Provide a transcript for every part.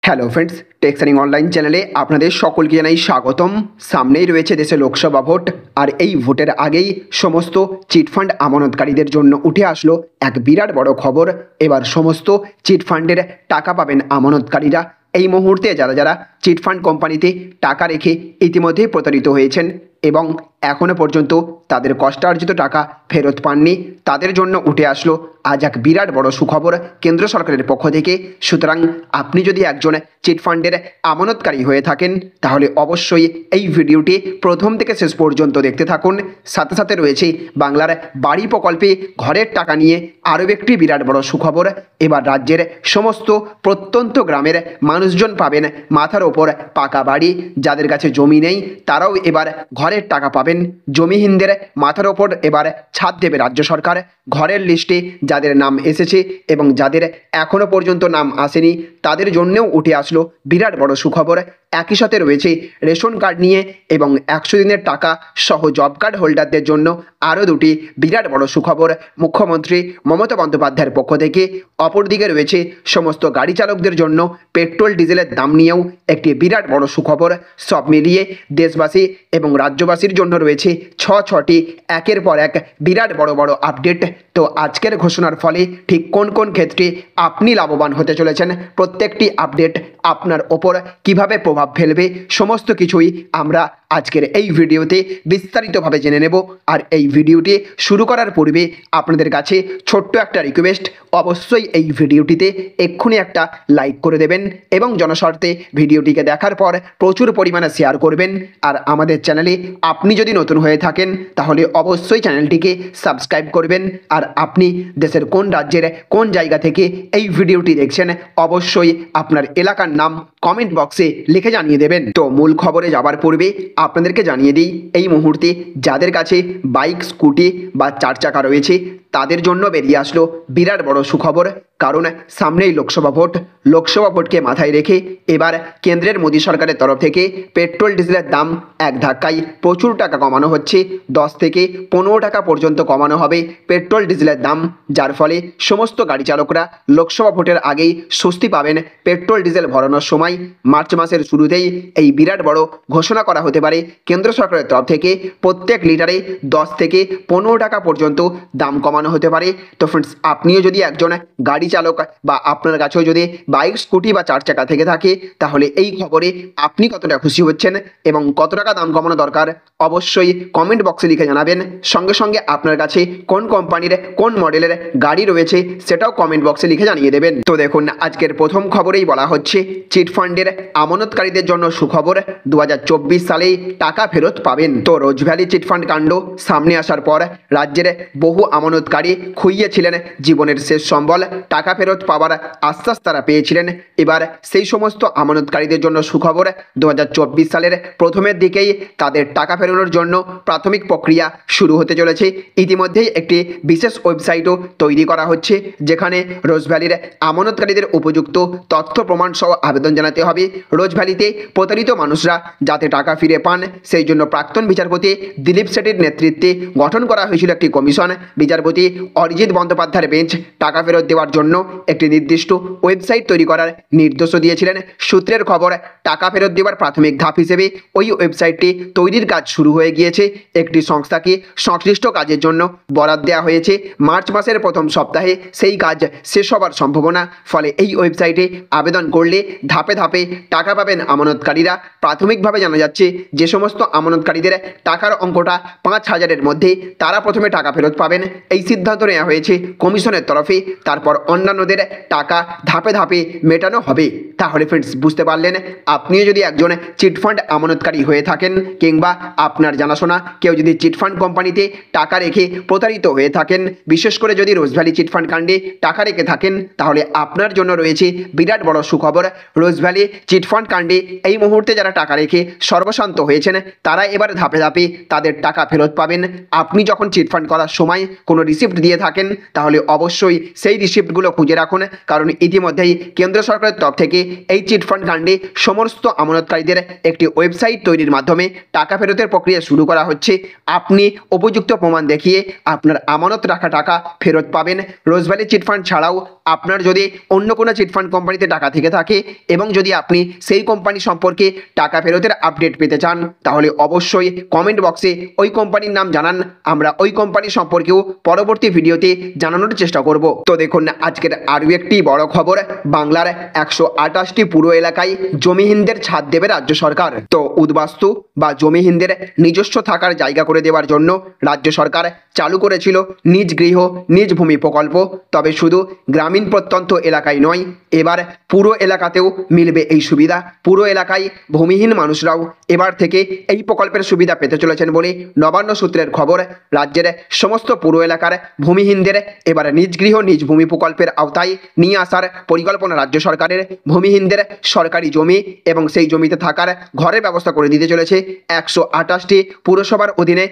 Hello friends, টেক্সারিং online চ্যানেলে আপনাদের সকলকে জানাই স্বাগতম। সামনেই রয়েছে দেশে লোকসভা ভোট, আর এই ভোটের আগেই সমস্ত চিটফান্ড আমানতকারীদের জন্য উঠে আসলো এক বিরাট বড় খবর। এবার সমস্ত চিটফান্ডের টাকা পাবেন আমানতকারীরা। এই মুহূর্তে যারা যারা চিটফান্ড কোম্পানিতে টাকা রেখে ইতিমধ্যেই প্রতারিত হয়েছেন এবং এখনও পর্যন্ত তাদের কষ্টার্জিত টাকা ফেরত পাননি, তাদের জন্য উঠে আসলো আজ এক বিরাট বড় সুখবর কেন্দ্র সরকারের পক্ষ থেকে। সুতরাং আপনি যদি একজন চিটফান্ডের আমানতকারী হয়ে থাকেন তাহলে অবশ্যই এই ভিডিওটি প্রথম থেকে শেষ পর্যন্ত দেখতে থাকুন। সাথে সাথে রয়েছে বাংলার বাড়ি প্রকল্পে ঘরের টাকা নিয়ে আরও একটি বিরাট বড় সুখবর। এবার রাজ্যের সমস্ত প্রত্যন্ত গ্রামের মানুষজন পাবেন মাথার ওপর পাকা বাড়ি। যাদের কাছে জমি নেই তারাও এবার ঘরের টাকা পাবেন। জমিহীনদের মাথার ওপর এবার ছাদ দেবে রাজ্য সরকার। ঘরের লিস্টে যাদের নাম এসেছে এবং যাদের এখনও পর্যন্ত নাম আসেনি তাদের জন্যও উঠে আসলো বিরাট বড় সুখবর। একই সাথে রয়েছে রেশন কার্ড নিয়ে এবং 100 দিনের টাকা সহ জব কার্ড হোল্ডারদের জন্য আরও দুটি বিরাট বড় সুখবর মুখ্যমন্ত্রী মমতা বন্দ্যোপাধ্যায়ের পক্ষ থেকে। অপরদিকে রয়েছে সমস্ত গাড়ি চালকদের জন্য পেট্রোল ডিজেলের দাম নিয়েও একটি বিরাট বড় সুখবর। সব মিলিয়ে দেশবাসী এবং রাজ্যবাসীর জন্য রয়েছে ছটি একের পর এক বিরাট বড় বড় আপডেট। তো আজকের ঘোষণার ফলে ঠিক কোন কোন ক্ষেত্রে আপনি লাভবান হতে চলেছেন, প্রত্যেকটি আপডেট আপনার ওপর কিভাবে প্রভাব ফেলবে, সমস্ত কিছুই আমরা আজকের এই ভিডিওতে বিস্তারিতভাবে জেনে নেব। আর এই ভিডিওটি শুরু করার পূর্বে আপনাদের কাছে ছোট্ট একটা রিকোয়েস্ট, অবশ্যই এই ভিডিওটিতে এক্ষুনি একটা লাইক করে দেবেন এবং জনস্বার্থে ভিডিওটিকে দেখার পর প্রচুর পরিমাণে শেয়ার করবেন। আর আমাদের চ্যানেলে আপনি যদি নতুন হয়ে থাকেন তাহলে অবশ্যই চ্যানেলটিকে সাবস্ক্রাইব করবেন। আর আপনি দেশের কোন রাজ্যের কোন জায়গা থেকে এই ভিডিওটি দেখছেন অবশ্যই আপনার এলাকার নাম কমেন্ট বক্সে লিখে জানিয়ে দেবেন। তো মূল খবরে যাবার পূর্বে আপনাদেরকে জানিয়ে দিই, এই মুহূর্তে যাদের কাছে বাইক, স্কুটি বা 4 চাকা রয়েছে তাদের জন্য বেরিয়ে আসলো বিরাট বড় সুখবর। কারণ সামনেই লোকসভা ভোট। লোকসভা ভোটকে মাথায় রেখে এবার কেন্দ্রের মোদী সরকারের তরফ থেকে পেট্রোল ডিজেলের দাম এক ধাক্কায় প্রচুর টাকা কমানো হচ্ছে। 10 থেকে 15 টাকা পর্যন্ত কমানো হবে পেট্রোল ডিজেলের দাম, যার ফলে সমস্ত গাড়ি চালকরা লোকসভা ভোটের আগেই স্বস্তি পাবেন। পেট্রোল ডিজেল ভরানোর সময় মার্চ মাসের শুরুতেই এই বিরাট বড় ঘোষণা করা হতে পারে কেন্দ্র সরকারের তরফ থেকে। প্রত্যেক লিটারে 10 থেকে 15 টাকা পর্যন্ত দাম কমানো হতে পারে। তো ফ্রেন্ডস, আপনিও যদি একজন গাড়ি চালক বা আপনার কাছেও যদি বাইক, স্কুটি বা 4 চাকা থেকে থাকে তাহলে এই খবরে আপনি কতটা খুশি হচ্ছেন এবং কত টাকা দাম কমানো দরকার অবশ্যই কমেন্ট বক্সে লিখে জানাবেন। সঙ্গে সঙ্গে আপনার কাছে কোন কোম্পানির কোন মডেলের গাড়ি রয়েছে সেটাও কমেন্ট বক্সে লিখে জানিয়ে দেবেন। তো দেখুন, আজকের প্রথম খবরেই বলা হচ্ছে চিটফান্ডের আমানতকারীদের জন্য সুখবর, 2024 সালেই টাকা ফেরত পাবেন। তো রোজভ্যালি চিটফান্ড কাণ্ড সামনে আসার পর রাজ্যের বহু আমানতকারী খুইয়েছিলেন জীবনের শেষ সম্বল। টাকা ফেরত পাওয়ার আশ্বাস তারা পেয়েছিলেন। এবার সেই সমস্ত আমানতকারীদের জন্য সুখবর, 2024 সালের প্রথমের দিকেই তাদের টাকা ফেরানোর জন্য প্রাথমিক প্রক্রিয়া শুরু হতে চলেছে। ইতিমধ্যেই একটি বিশেষ ওয়েবসাইটও তৈরি করা হচ্ছে যেখানে রোজভ্যালির আমানতকারীদের উপযুক্ত তথ্য প্রমাণ সহ আবেদন জানাতে হবে। রোজভ্যালিতে প্রতারিত মানুষরা যাতে টাকা ফিরে পান সেই জন্য প্রাক্তন বিচারপতি দিলীপ শেঠির নেতৃত্বে গঠন করা হয়েছিল একটি কমিশন। বিচারপতি অরিজিৎ বন্দ্যোপাধ্যায়ের বেঞ্চ টাকা ফেরত দেওয়ার জন্য একটি নির্দিষ্ট ওয়েবসাইট তৈরি করার নির্দেশও দিয়েছিলেন। সূত্রের খবর, টাকা ফেরত দেওয়ার প্রাথমিক ধাপ হিসেবে ওই ওয়েবসাইটটি তৈরির কাজ শুরু হয়ে গিয়েছে। একটি সংস্থাকে সংশ্লিষ্ট কাজের জন্য বরাদ দেওয়া হয়েছে। মার্চ মাসের প্রথম সপ্তাহে সেই কাজ শেষ হবার সম্ভাবনা। ফলে এই ওয়েবসাইটে আবেদন করলে ধাপে ধাপে টাকা পাবেন আমানতকারীরা। প্রাথমিকভাবে জানা যাচ্ছে যে সমস্ত আমানতকারীদের টাকার অঙ্কটা 5,000-এর মধ্যে তারা প্রথমে টাকা ফেরত পাবেন, এই সিদ্ধান্ত নেওয়া হয়েছে কমিশনের তরফে। তারপর অন্যান্যদের টাকা ধাপে ধাপে মেটানো হবে। তাহলে ফ্রেন্ডস, বুঝতে পারলেন, আপনিও যদি একজন চিটফান্ড আমানতকারী হয়ে থাকেন কিংবা আপনার জানাশোনা কেউ যদি চিটফান্ড কোম্পানিতে টাকা রেখে প্রতারিত হয়ে থাকেন, বিশেষ করে যদি রোজভ্যালি চিটফান্ড কাণ্ডে টাকা রেখে থাকেন তাহলে আপনার জন্য রয়েছে বিরাট বড় সুখবর। রোজভ্যালি চিটফান্ড কাণ্ডে এই মুহূর্তে যারা টাকা রেখে সর্বশান্ত হয়েছেন তারা এবার ধাপে ধাপে তাদের টাকা ফেরত পাবেন। আপনি যখন চিটফান্ড করার সময় কোনো রিসিপ্ট দিয়ে থাকেন তাহলে অবশ্যই সেই রিসিপ্টগুলো খুঁজে রাখুন, কারণ ইতিমধ্যেই কেন্দ্র সরকারের তরফ থেকে এই চিটফান্ড কাণ্ডে সমস্ত আমানতকারীদের একটি ওয়েবসাইট তৈরির মাধ্যমে টাকা ফেরতের প্রক্রিয়া শুরু করা হচ্ছে। আপনি উপযুক্ত প্রমাণ দেখিয়ে আপনার আমানত রাখা টাকা ফেরত পাবেন। রোজভ্যালি চিটফান্ড ছাড়াও আপনার যদি অন্য কোনো চিটফান্ড কোম্পানিতে টাকা থেকে থাকে এবং যদি আপনি সেই কোম্পানি সম্পর্কে টাকা ফেরতের আপডেট পেতে চান, তাহলে অবশ্যই কমেন্ট বক্সে ওই কোম্পানির নাম জানান। আমরা ওই কোম্পানি সম্পর্কেও পরবর্তী ভিডিওতে জানানোর চেষ্টা করব। তো দেখুন আজকের আরও একটি বড় খবর, বাংলার 128টি পুরো এলাকায় জমিহীনদের ছাদ দেবে রাজ্য সরকার। তো উদ্বাস্তু বা জমিহীনদের নিজস্ব থাকার জায়গা করে দেওয়ার জন্য রাজ্য সরকার চালু করেছিল নিজ গৃহ নিজ ভূমি প্রকল্প। তবে শুধু গ্রামীণ প্রত্যন্ত এলাকায় নয়, এবার পুরো এলাকাতেও মিলবে এই সুবিধা। পুরো এলাকায় ভূমিহীন মানুষরাও এবার থেকে এই প্রকল্পের সুবিধা পেতে চলেছেন বলে নবান্ন সূত্রের খবর। রাজ্যের সমস্ত পুরো এলাকার ভূমিহীনদের এবার নিজ গৃহ নিজ ভূমি প্রকল্পের আওতায় নিয়ে আসার পরিকল্পনা রাজ্য সরকারের। ভূমিহীনদের সরকারি জমি এবং সেই জমিতে থাকার ঘরের ব্যবস্থা করে দিতে চলেছে 128টি পুরসভার অধীনে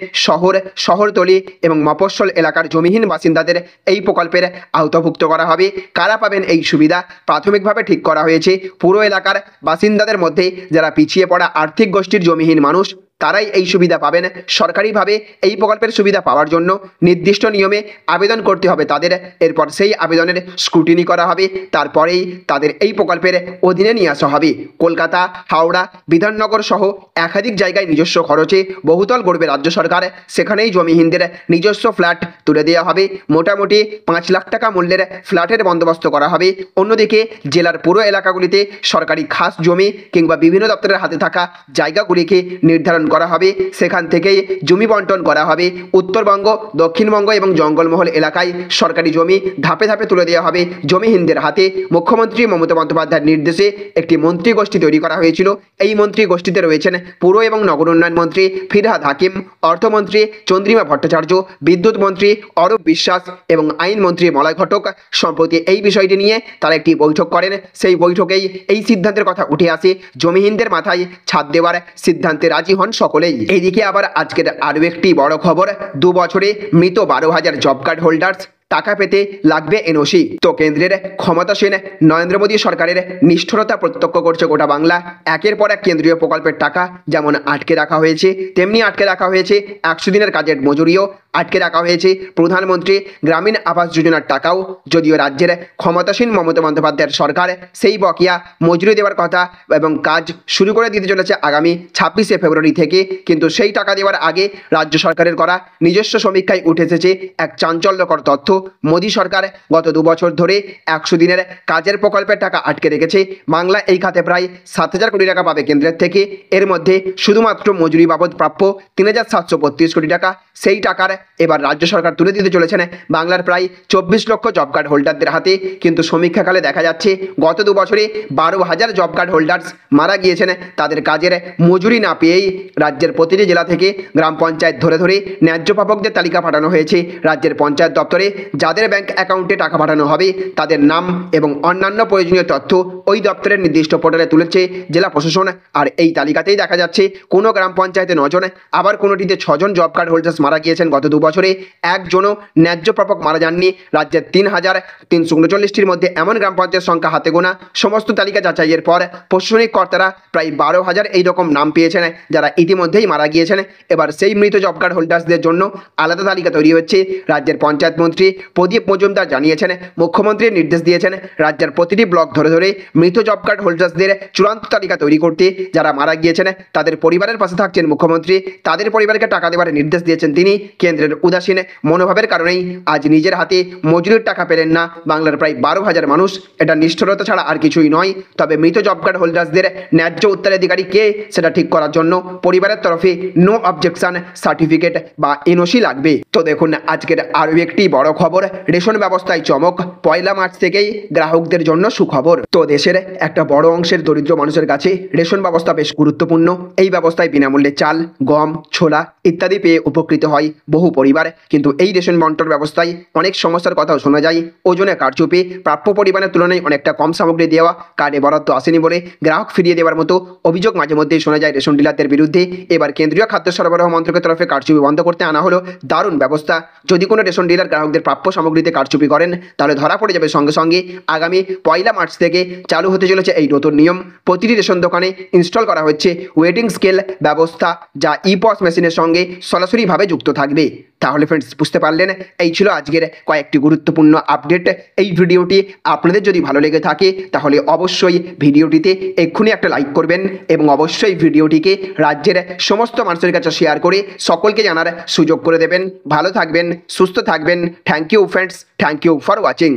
শহরতলি এবং মফস্বল এলাকার জমিহীন বাসিন্দাদের এই প্রকল্পের আওতাভুক্ত করা হবে। কারা পাবেন এই সুবিধা? প্রাথমিকভাবে ঠিক করা হয়েছে পুরো এলাকার বাসিন্দাদের মধ্যে যারা পিছিয়ে পড়া আর্থিক গোষ্ঠীর জমিহীন মানুষ, তারাই এই সুবিধা পাবেন। সরকারিভাবে এই প্রকল্পের সুবিধা পাওয়ার জন্য নির্দিষ্ট নিয়মে আবেদন করতে হবে তাদের। এরপর সেই আবেদনের স্ক্রুটিনি করা হবে, তারপরেই তাদের এই প্রকল্পের অধীনে নিয়ে আসা হবে। কলকাতা, হাওড়া, বিধাননগর সহ একাধিক জায়গায় নিজস্ব খরচে বহুতল গড়বে রাজ্য সরকার। সেখানেই জমিহীনদের নিজস্ব ফ্ল্যাট তুলে দেওয়া হবে। মোটামুটি 5 লাখ টাকা মূল্যের ফ্ল্যাটের বন্দোবস্ত করা হবে। অন্যদিকে জেলার পুরো এলাকাগুলিতে সরকারি খাস জমি কিংবা বিভিন্ন দপ্তরের হাতে থাকা জায়গাগুলিকে নির্ধারণ করা হবে। সেখান থেকেই জমি বন্টন করা হবে। উত্তরবঙ্গ, দক্ষিণবঙ্গ এবং জঙ্গলমহল এলাকায় সরকারি জমি ধাপে ধাপে তুলে দেওয়া হবে জমিহীনদের হাতে। মুখ্যমন্ত্রী মমতা বন্দ্যোপাধ্যায়ের নির্দেশে একটি মন্ত্রী গোষ্ঠী তৈরি করা হয়েছিল। এই মন্ত্রী গোষ্ঠীতে রয়েছেন পুর এবং নগর উন্নয়ন মন্ত্রী ফিরহাদ হাকিম, অর্থমন্ত্রী চন্দ্রিমা ভট্টাচার্য, বিদ্যুৎ মন্ত্রী অরূপ বিশ্বাস এবং আইনমন্ত্রী মলয় ঘটক। সম্প্রতি এই বিষয়টি নিয়ে তারা একটি বৈঠক করেন। সেই বৈঠকেই এই সিদ্ধান্তের কথা উঠে আসে। জমিহীনদের মাথায় ছাদ দেওয়ার সিদ্ধান্তে রাজি হন সকলেই। এইদিকে আবার আজকের আরও একটি বড় খবর, 2 বছরে মৃত 12,000 জব কার্ড হোল্ডার্স টাকা পেতে লাগবে এনওসি। তো কেন্দ্রের ক্ষমতাসীন নরেন্দ্র মোদী সরকারের নিষ্ঠুরতা প্রত্যক্ষ করছে গোটা বাংলা। একের পর এক কেন্দ্রীয় প্রকল্পের টাকা যেমন আটকে রাখা হয়েছে, তেমনি আটকে রাখা হয়েছে 100 দিনের কাজের মজুরিও আটকে রাখা হয়েছে। প্রধানমন্ত্রী গ্রামীণ আবাস যোজনার টাকাও, যদিও রাজ্যের ক্ষমতাসীন মমতা বন্দ্যোপাধ্যায়ের সরকার সেই বকেয়া মজুরি দেওয়ার কথা এবং কাজ শুরু করে দিতে চলেছে আগামী 26শে ফেব্রুয়ারি থেকে। কিন্তু সেই টাকা দেওয়ার আগে রাজ্য সরকারের করা নিজস্ব সমীক্ষায় উঠে এসেছে এক চাঞ্চল্যকর তথ্য। মোদী সরকার গত 2 বছর ধরে 100 দিনের কাজের প্রকল্পের টাকা আটকে রেখেছে। বাংলা এই খাতে প্রায় 7,000 কোটি টাকা পাবে কেন্দ্রের থেকে। এর মধ্যে শুধুমাত্র মজুরি বাবদ প্রাপ্য 3,732 কোটি টাকা। সেই টাকার এবার রাজ্য সরকার তুলে দিতে চলেছেন বাংলার প্রায় 24 লক্ষ জব কার্ড হোল্ডারদের হাতে। কিন্তু সমীক্ষাকালে দেখা যাচ্ছে গত 2 বছরে 12,000 জব কার্ড হোল্ডার্স মারা গিয়েছেন তাদের কাজের মজুরি না পেয়েই। রাজ্যের প্রতিটি জেলা থেকে গ্রাম পঞ্চায়েত ধরে ধরে ন্যায্য প্রাপকদের তালিকা পাঠানো হয়েছে রাজ্যের পঞ্চায়েত দপ্তরে। যাদের ব্যাংক অ্যাকাউন্টে টাকা পাঠানো হবে তাদের নাম এবং অন্যান্য প্রয়োজনীয় তথ্য ওই দপ্তরের নির্দিষ্ট পোর্টালে তুলেছে জেলা প্রশাসন। আর এই তালিকাতেই দেখা যাচ্ছে কোনো গ্রাম পঞ্চায়েতে 9 জন, আবার কোনোটিতে 6 জন জব কার্ড হোল্ডার্স মারা গিয়েছেন গত 2 বছরে। একজনও ন্যায্য প্রাপক মারা যাননি। রাজ্যের 3,339টির মধ্যে এমন গ্রাম পঞ্চায়েত সংখ্যা হাতে গোনা। সমস্ত তালিকা যাচাইয়ের পর প্রশাসনিক কর্তারা প্রায় 12,000 এইরকম নাম পেয়েছেন যারা ইতিমধ্যেই মারা গিয়েছেন। এবার সেই মৃত জব কার্ড হোল্ডার্সদের জন্য আলাদা তালিকা তৈরি হচ্ছে। রাজ্যের পঞ্চায়েত মন্ত্রী প্রদীপ মজুমদার জানিয়েছেন, মুখ্যমন্ত্রীর নির্দেশ দিয়েছেন রাজ্যের প্রতিটি ব্লক ধরে ধরে মৃত জব কার্ড হোল্ডার্সদের চূড়ান্ত তালিকা তৈরি করতে। যারা মারা গিয়েছেন তাদের পরিবারের পাশে থাকছেন মুখ্যমন্ত্রী। তাদের পরিবারকে টাকা দেওয়ার নির্দেশ দিয়েছেন তিনি। কেন্দ্রের উদাসীন মনোভাবের কারণেই আজ নিজের হাতে মজুরির টাকা পেলেন না বাংলার প্রায় 12,000 মানুষ। এটা নিষ্ঠুরতা ছাড়া আর কিছুই নয়। তবে মৃত জব কার্ড হোল্ডার্সদের ন্যায্য উত্তরাধিকারী কে সেটা ঠিক করার জন্য পরিবারের তরফে নো অবজেকশন সার্টিফিকেট বা এনওসি লাগবে। তো দেখুন আজকের আরও একটি বড় খবর, রেশন ব্যবস্থায় চমক। 1 মার্চ থেকেই গ্রাহকদের জন্য সুখবর। তো দেশের একটা বড় অংশের দরিদ্র মানুষের কাছে রেশন ব্যবস্থা বেশ গুরুত্বপূর্ণ। এই ব্যবস্থায় বিনামূল্যে চাল, গম, ছোলা ইত্যাদি পেয়ে উপকৃত হয় বহু পরিবার, কিন্তু এই রেশন বন্টন ব্যবস্থায় অনেক সমস্যার কথাও শোনা যায়। ওজনে কারচুপি, প্রাপ্য পরিমাণের তুলনায় অনেকটা কম সামগ্রী দেওয়া, কার্ডে বরাদ্দ আসেনি বলে গ্রাহক ফিরিয়ে দেওয়ার মতো অভিযোগ মাঝে মধ্যেই শোনা যায় রেশন ডিলারদের বিরুদ্ধে। এবার কেন্দ্রীয় খাদ্য সরবরাহ মন্ত্রকের তরফে কারচুপি বন্ধ করতে আনা হলো দারুণ ব্যবস্থা। যদি কোনো রেশন ডিলার গ্রাহকদের প্রাপ্য সামগ্রীতে কারচুপি করেন তাহলে ধরা পড়ে যাবে সঙ্গে সঙ্গে। আগামী 1 মার্চ থেকে চালু হতে চলেছে এই নতুন নিয়ম। প্রতিটি রেশন দোকানে ইনস্টল করা হচ্ছে ওয়েটিং স্কেল ব্যবস্থা, যা ইপস মেশিনের সঙ্গে সরাসরিভাবে যুক্ত থাকবে। তাহলে ফ্রেন্ডস, বুঝতে পারলেন, এই ছিল আজকের কয়েকটি গুরুত্বপূর্ণ আপডেট। এই ভিডিওটি আপনাদের যদি ভালো লেগে থাকে তাহলে অবশ্যই ভিডিওটিতে এক্ষুনি একটা লাইক করবেন এবং অবশ্যই ভিডিওটিকে রাজ্যের সমস্ত মানুষের কাছে শেয়ার করে সকলকে জানার সুযোগ করে দেবেন। ভালো থাকবেন, সুস্থ থাকবেন। Thank you friends, thank you for watching.